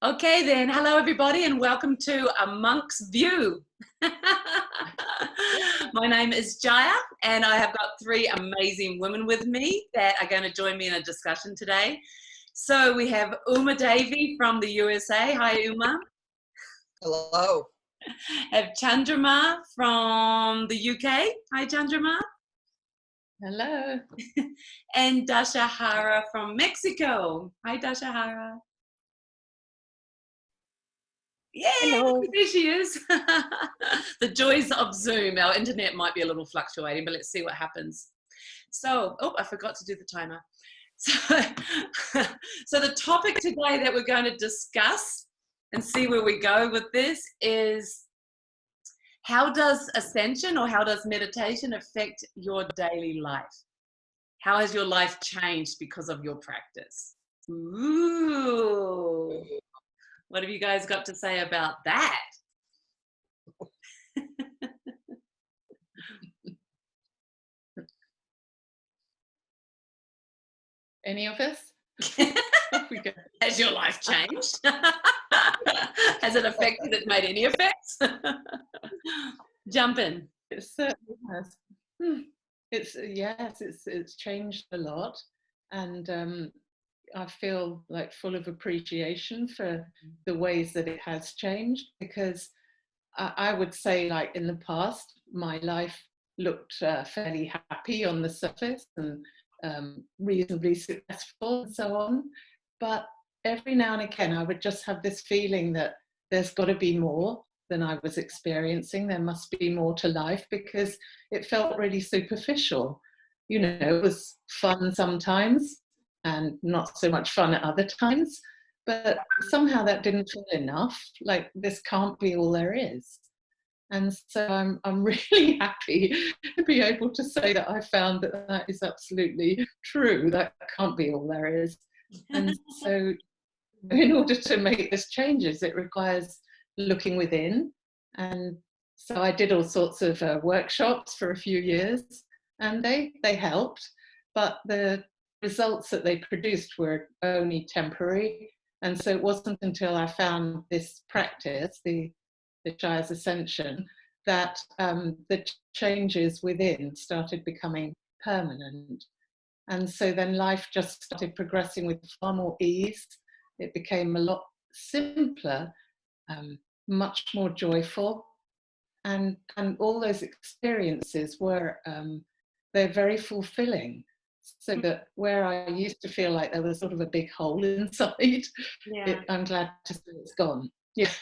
Okay then, hello everybody and welcome to A Monk's View. My name is Jaya and I have got three amazing women with me that are going to join me in a discussion today. So we have Umadeva from the USA. Hi Uma. Hello. Have Chandrama from the UK. Hi Chandrama. Hello. And Dasahara from Mexico. Hi Dasahara. Yeah, hello. There she is. The joys of Zoom. Our internet might be a little fluctuating, but let's see what happens. So, oh, I forgot to do the timer. So the topic today that we're going to discuss and see where we go with this is, how does ascension or how does meditation affect your daily life? How has your life changed because of your practice? Ooh. What have you guys got to say about that? Any of us? Has your life changed? Has it affected it, made any effects? Jump in. It certainly has. It's changed a lot, and I feel like full of appreciation for the ways that it has changed, because I would say, like, in the past, my life looked fairly happy on the surface and reasonably successful and so on. But every now and again, I would just have this feeling that there's got to be more than I was experiencing. There must be more to life, because it felt really superficial. You know, it was fun sometimes and not so much fun at other times, but somehow that didn't feel enough. Like, this can't be all there is. And so I'm really happy to be able to say that I found that that is absolutely true. That can't be all there is. And so in order to make these changes, it requires looking within. And so I did all sorts of workshops for a few years, and they helped, but the results that they produced were only temporary. And so it wasn't until I found this practice, the Jaya's Ascension, that the changes within started becoming permanent. And so then life just started progressing with far more ease. It became a lot simpler, much more joyful, and all those experiences were they're very fulfilling. So that where I used to feel like there was sort of a big hole inside, I'm glad to say it's gone. Yeah.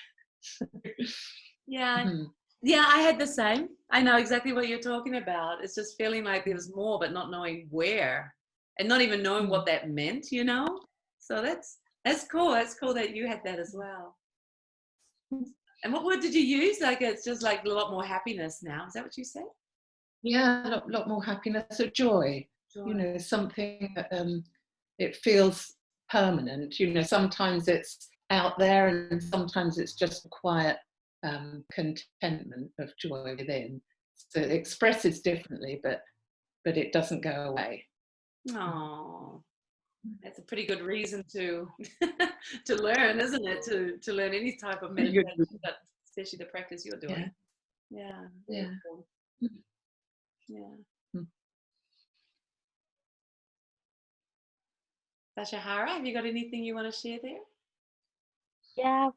Yeah. Yeah, I had the same. I know exactly what you're talking about. It's just feeling like there was more, but not knowing where, and not even knowing what that meant, you know? So that's cool. That's cool that you had that as well. And what word did you use? Like, it's just like a lot more happiness now. Is that what you said? Yeah, a lot more happiness or joy. You know, something that it feels permanent. You know, sometimes it's out there, and sometimes it's just a quiet contentment of joy within. So it expresses differently, but it doesn't go away. Oh, that's a pretty good reason to to learn, isn't it? To learn any type of meditation, but especially the practice you're doing. Yeah. Yeah. Yeah. Dasahara, have you got anything you want to share there? Yeah,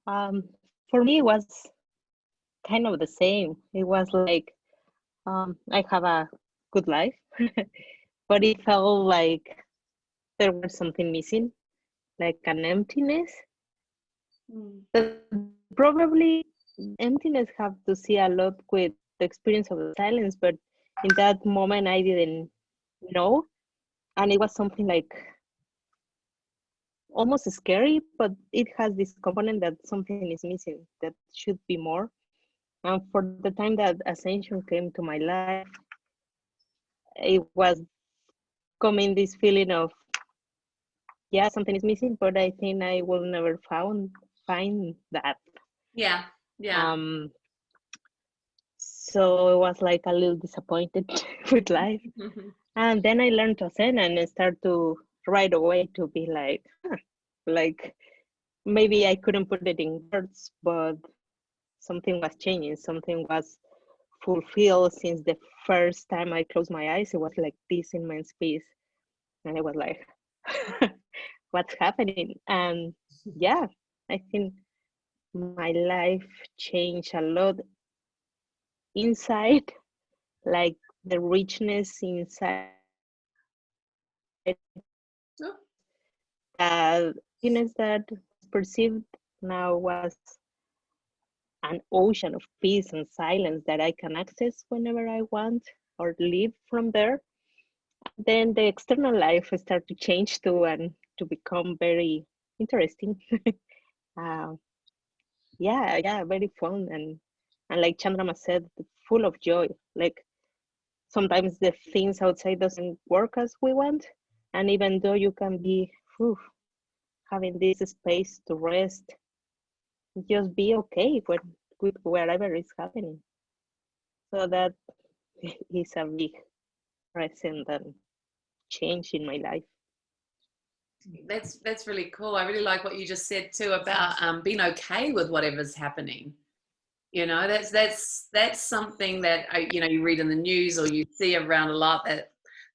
for me it was kind of the same. It was like I have a good life, but it felt like there was something missing, like an emptiness. But probably emptiness have to see a lot with the experience of the silence, but in that moment I didn't know, and it was something like almost scary, but it has this component that something is missing, that should be more. And for the time that ascension came to my life, it was coming this feeling of, yeah, something is missing, but I think I will never find that. Yeah. So it was like a little disappointed with life. And then I learned to ascend and I start to right away to be like, like maybe I couldn't put it in words, but something was changing, something was fulfilled since the first time I closed my eyes. It was like this immense peace. And I was like, what's happening? And yeah, I think my life changed a lot inside, like the richness inside, Oh, happiness that perceived now was an ocean of peace and silence that I can access whenever I want or live from there. Then the external life started to change too and to become very interesting. uh, yeah, very fun and like Chandrama said, full of joy. Like sometimes the things outside doesn't work as we want, and even though you can be whew, having this space to rest, just be okay with whatever is happening. So that is a big present and change in my life. that's really cool. I really like what you just said too about being okay with whatever's happening. You know, that's something that you read in the news or you see around a lot.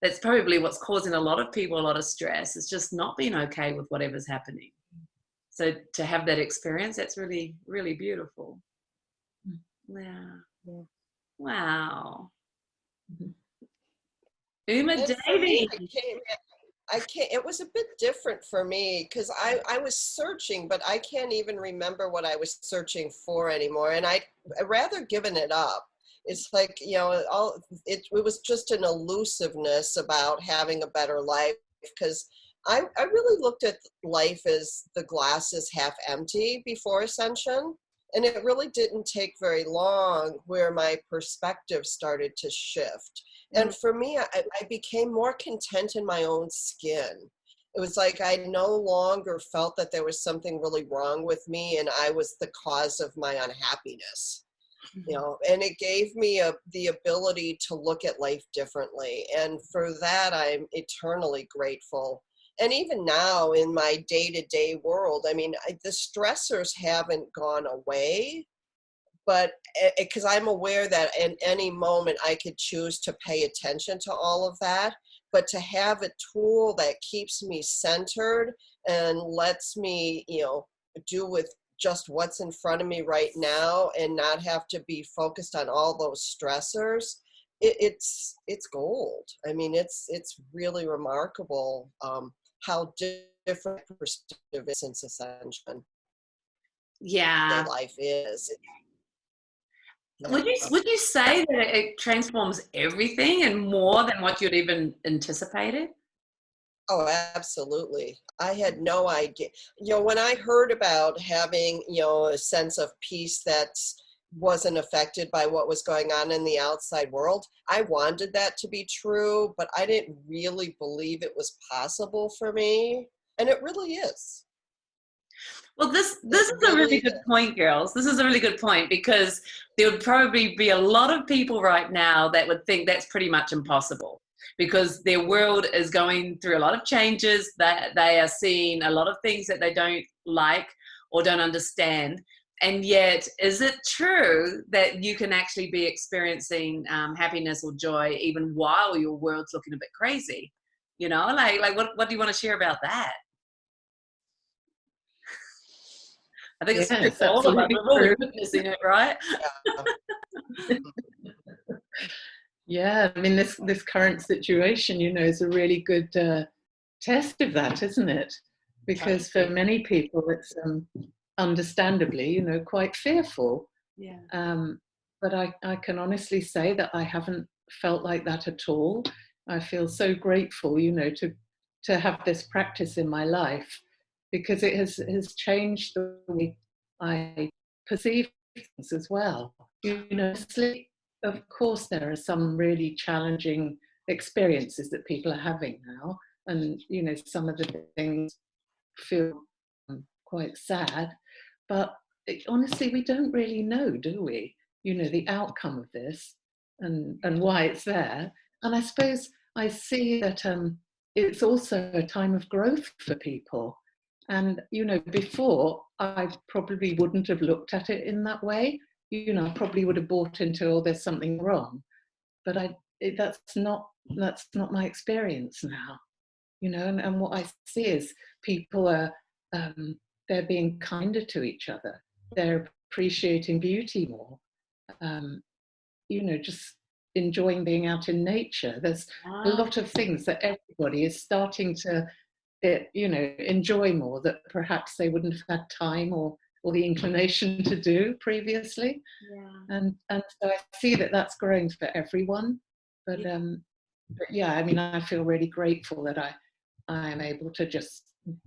That's probably what's causing a lot of people a lot of stress. It's just not being okay with whatever's happening. So to have that experience, that's really, really beautiful. Wow. Yeah. Wow. Mhm. Uma And for me, Davy. it was a bit different for me because I was searching, but I can't even remember what I was searching for anymore. And I'd rather given it up. It's like, it was just an elusiveness about having a better life because I really looked at life as the glass is half empty before ascension. And it really didn't take very long where my perspective started to shift. And for me, I became more content in my own skin. It was like I no longer felt that there was something really wrong with me and I was the cause of my unhappiness. And it gave me the ability to look at life differently. And for that, I'm eternally grateful. And even now in my day-to-day world, I mean, the stressors haven't gone away, but because I'm aware that in any moment I could choose to pay attention to all of that, but to have a tool that keeps me centered and lets me, do with just what's in front of me right now and not have to be focused on all those stressors, it's gold. I mean, it's really remarkable how different perspective is since ascension. Yeah. Life is. Would you say that it transforms everything and more than what you'd even anticipated? Oh, absolutely. I had no idea. When I heard about having, a sense of peace that wasn't affected by what was going on in the outside world, I wanted that to be true, but I didn't really believe it was possible for me. And it really is. Well, this is a really good point, girls. This is a really good point because there would probably be a lot of people right now that would think that's pretty much impossible because their world is going through a lot of changes, that they are seeing a lot of things that they don't like or don't understand. And yet, is it true that you can actually be experiencing happiness or joy even while your world's looking a bit crazy? Like what do you want to share about that? I think it's true Yes, for all of us. absolutely We're all true. witnessing it, right? Yeah, I mean, this current situation, is a really good test of that, isn't it? Because for many people, it's understandably, quite fearful. Yeah. But I can honestly say that I haven't felt like that at all. I feel so grateful, to have this practice in my life because it has changed the way I perceive things as well. Sleep, of course, there are some really challenging experiences that people are having now, and some of the things feel quite sad. But honestly, we don't really know, do we? The outcome of this and why it's there. And I suppose I see that it's also a time of growth for people. And, you know, before I probably wouldn't have looked at it in that way. You know, I probably would have bought into, oh, there's something wrong. But that's not my experience now, you know, and what I see is people are, they're being kinder to each other. They're appreciating beauty more, you know, just enjoying being out in nature. There's a lot of things that everybody is starting to, you know, enjoy more that perhaps they wouldn't have had time or the inclination to do previously. Yeah. And so I see that that's growing for everyone. But yeah, I mean, I feel really grateful that I am able to just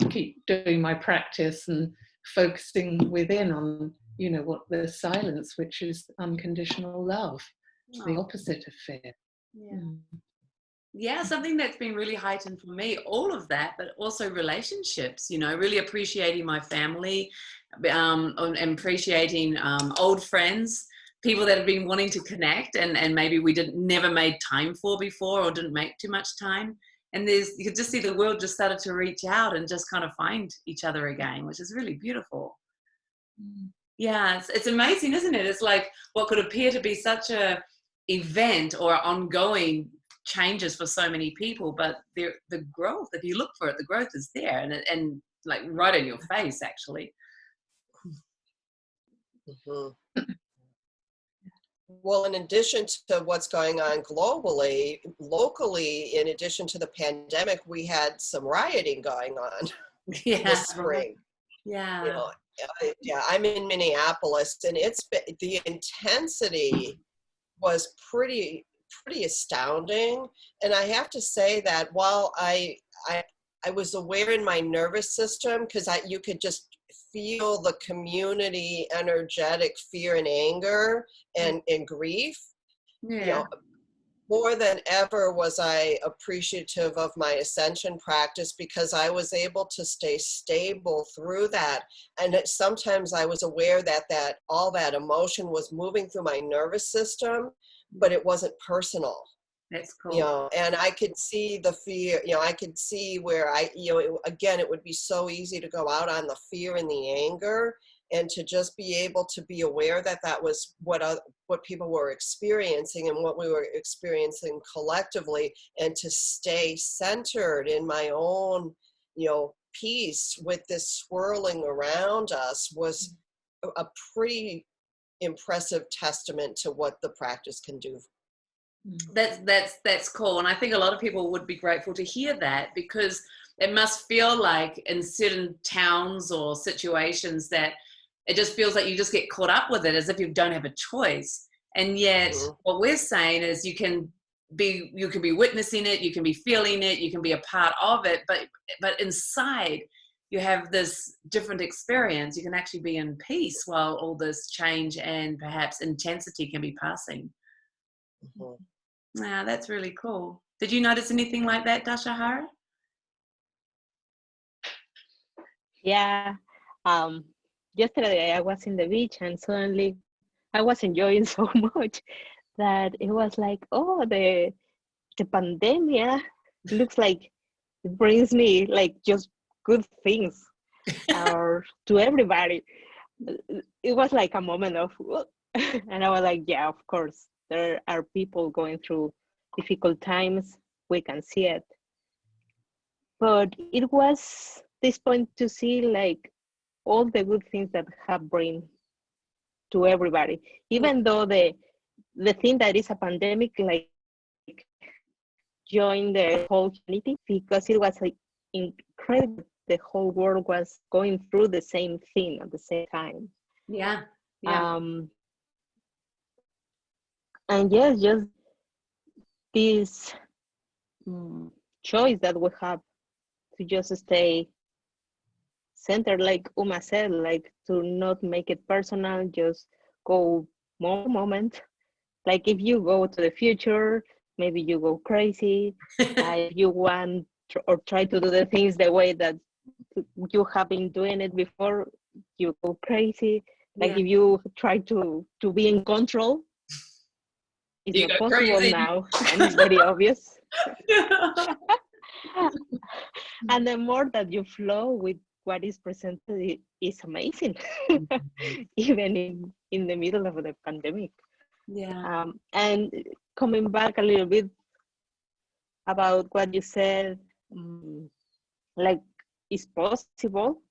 keep doing my practice and focusing within on, you know, what the silence, which is unconditional love, the opposite of fear. Yeah. Yeah, something that's been really heightened for me, all of that, but also relationships, you know, really appreciating my family, and appreciating old friends, people that have been wanting to connect and maybe we never made time for before or didn't make too much time. And you could just see the world just started to reach out and just kind of find each other again, which is really beautiful. Yeah, it's amazing, isn't it? It's like what could appear to be such a event or ongoing changes for so many people, but the growth, if you look for it, the growth is there and like right in your face, actually. Mm-hmm. Well, in addition to what's going on globally, locally, in addition to the pandemic, we had some rioting going on this spring. Yeah. You know, yeah, I'm in Minneapolis, and the intensity was pretty astounding. And I have to say that while I was aware in my nervous system, because you could just feel the community energetic fear and anger and grief. Yeah. You know, more than ever was I appreciative of my ascension practice, because I was able to stay stable through that. And sometimes I was aware that all that emotion was moving through my nervous system, but it wasn't personal. That's cool. You know, and I could see the fear, you know, I could see where again, it would be so easy to go out on the fear and the anger, and to just be able to be aware that that was what people were experiencing and what we were experiencing collectively, and to stay centered in my own, you know, peace with this swirling around us was a pretty impressive testament to what the practice can do. That's cool. And I think a lot of people would be grateful to hear that, because it must feel like in certain towns or situations that it just feels like you just get caught up with it as if you don't have a choice. And yet what we're saying is you can be witnessing it, you can be feeling it, you can be a part of it, but inside you have this different experience. You can actually be in peace while all this change and perhaps intensity can be passing. Wow, that's really cool. Did you notice anything like that, Dasahara? Yeah. Yesterday I was in the beach and suddenly I was enjoying so much that it was like, oh, the pandemic looks like it brings me like just good things or to everybody. It was like a moment of, and I was like, yeah, of course, there are people going through difficult times. We can see it. But it was this point to see like all the good things that have bring to everybody, even though the thing that is a pandemic like joined the whole humanity, because it was like incredible. The whole world was going through the same thing at the same time. Yeah. And yes, just this choice that we have to just stay centered, like Uma said, like to not make it personal, just go moment. Like if you go to the future, maybe you go crazy. If you want or try to do the things the way that you have been doing it before, you go crazy. Like if you try to be in control, it's not possible crazy now, and it's very obvious. And the more that you flow with what is presented is amazing, even in the middle of the pandemic. Yeah. And coming back a little bit about what you said, like it's possible.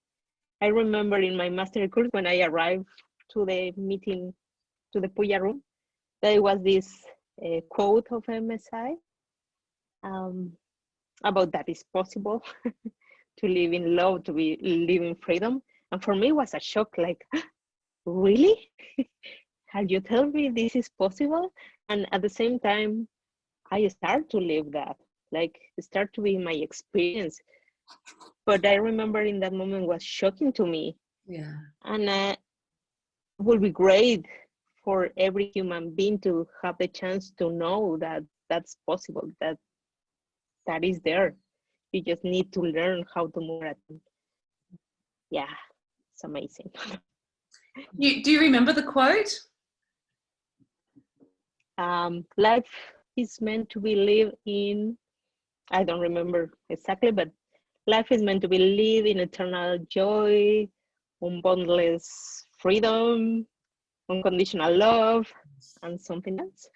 I remember in my master course when I arrived to the meeting, to the puya room, there was this quote of MSI about that it's possible to live in love, to live in freedom. And for me, it was a shock, like, really? Have you told me this is possible? And at the same time, I start to live that, like, start to be my experience. But I remember in that moment was shocking to me. Yeah. And it would be great for every human being to have the chance to know that that's possible, that is there. You just need to learn how to move it. Yeah, it's amazing. Do you remember the quote? Life is meant to be lived in, I don't remember exactly, but life is meant to be lived in eternal joy, boundless freedom, unconditional love, and something else.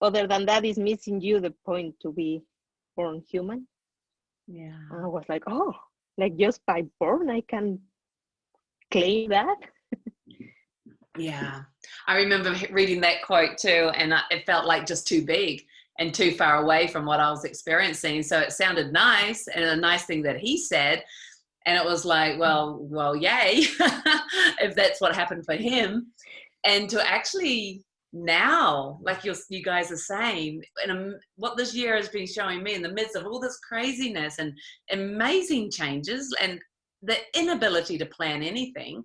Other than that, is missing you the point to be born human. Yeah. I was like, oh, like just by born, I can claim that. Yeah. I remember reading that quote too, and it felt like just too big and too far away from what I was experiencing. So it sounded nice and a nice thing that he said. And it was like, well, yay, if that's what happened for him. And to actually now, like you guys are saying, what this year has been showing me in the midst of all this craziness and amazing changes and the inability to plan anything,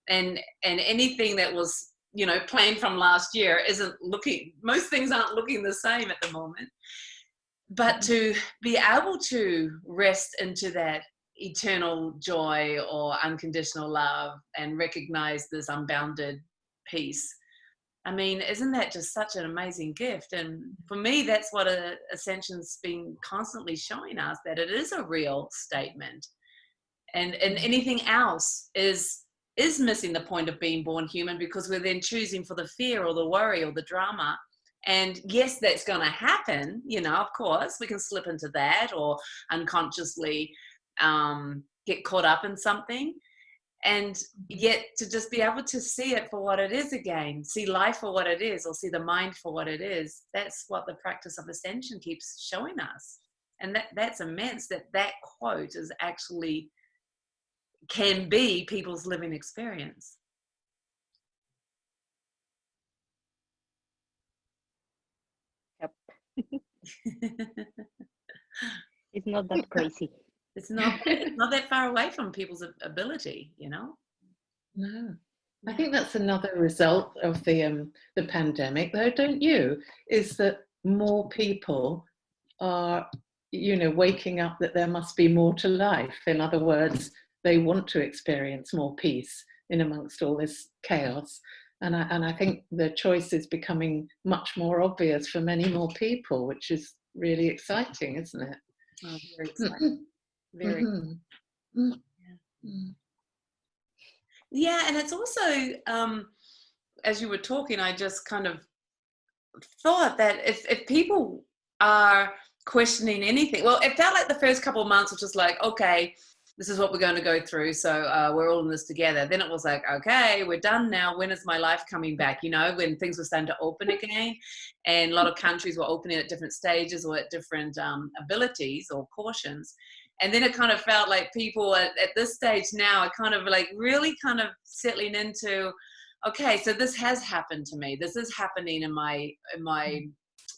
and anything that was, you know, planned from last year most things aren't looking the same at the moment. But to be able to rest into that eternal joy or unconditional love and recognize this unbounded peace, I mean, isn't that just such an amazing gift? And for me, that's what Ascension's been constantly showing us, that it is a real statement. And anything else is missing the point of being born human, because we're then choosing for the fear or the worry or the drama. And yes, that's going to happen, you know, of course, we can slip into that or unconsciously get caught up in something. And yet to just be able to see it for what it is again, see life for what it is, or see the mind for what it is, that's what the practice of ascension keeps showing us. And that's immense, that quote is actually can be people's living experience. Yep. It's not that crazy. It's not that far away from people's ability, you know. No, I think that's another result of the pandemic, though, don't you? Is that more people are, you know, waking up that there must be more to life. In other words, they want to experience more peace in amongst all this chaos. And I think the choice is becoming much more obvious for many more people, which is really exciting, isn't it? Oh, very exciting. Very. Mm-hmm. Yeah, and it's also, as you were talking, I just kind of thought that if people are questioning anything, well, it felt like the first couple of months was just like, okay, this is what we're going to go through, so we're all in this together. Then it was like, okay, we're done now. When is my life coming back? You know, when things were starting to open again, and a lot of countries were opening at different stages or at different abilities or portions. And then it kind of felt like people at this stage now are kind of like really kind of settling into, okay, so this has happened to me. This is happening in my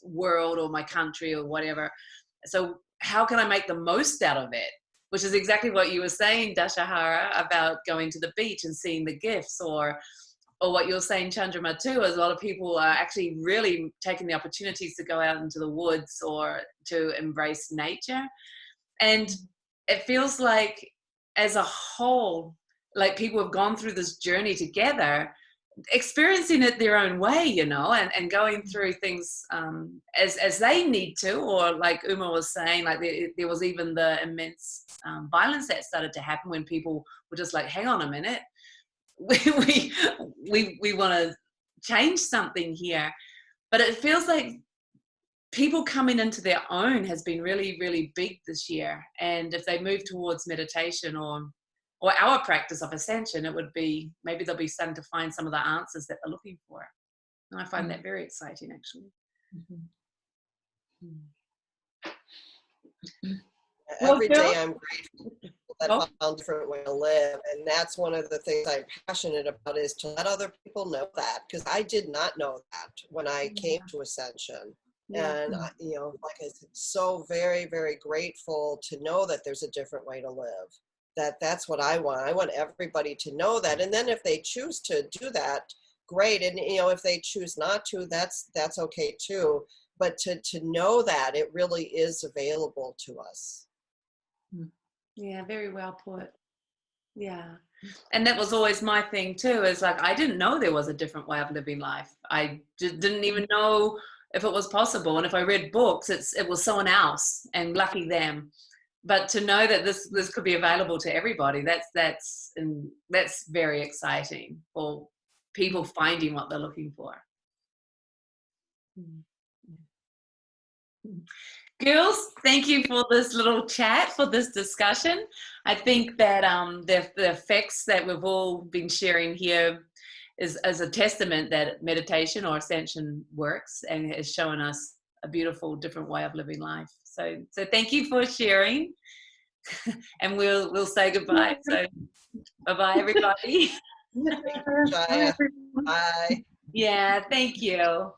world or my country or whatever. So how can I make the most out of it? Which is exactly what you were saying, Dasahara, about going to the beach and seeing the gifts, or what you're saying, Chandrama, too, is a lot of people are actually really taking the opportunities to go out into the woods or to embrace nature. And it feels like as a whole, like people have gone through this journey together, experiencing it their own way, you know, and going through things as they need to, or like Uma was saying, like there was even the immense violence that started to happen when people were just like, hang on a minute, we want to change something here. But it feels like people coming into their own has been really, really big this year. And if they move towards meditation or our practice of ascension, it would be, maybe they'll be starting to find some of the answers that they're looking for. And I find that very exciting, actually. Every day I'm grateful that I found a different way to live. And that's one of the things I'm passionate about, is to let other people know that, because I did not know that when I came to Ascension. And, you know, like I said, so very, very grateful to know that there's a different way to live. That's what I want. I want everybody to know that. And then if they choose to do that, great. And, you know, if they choose not to, that's okay too. But to know that it really is available to us. Yeah, very well put. Yeah. And that was always my thing too, is like, I didn't know there was a different way of living life. I just didn't even know if it was possible. And if I read books, it was someone else, and lucky them. But to know that this could be available to everybody, that's very exciting for people finding what they're looking for. Girls, thank you for this little chat, for this discussion. I think that the effects that we've all been sharing here is a testament that meditation or ascension works and has shown us a beautiful, different way of living life. So thank you for sharing, and we'll say goodbye. So bye-bye, everybody. Jaya. Bye. Yeah, thank you.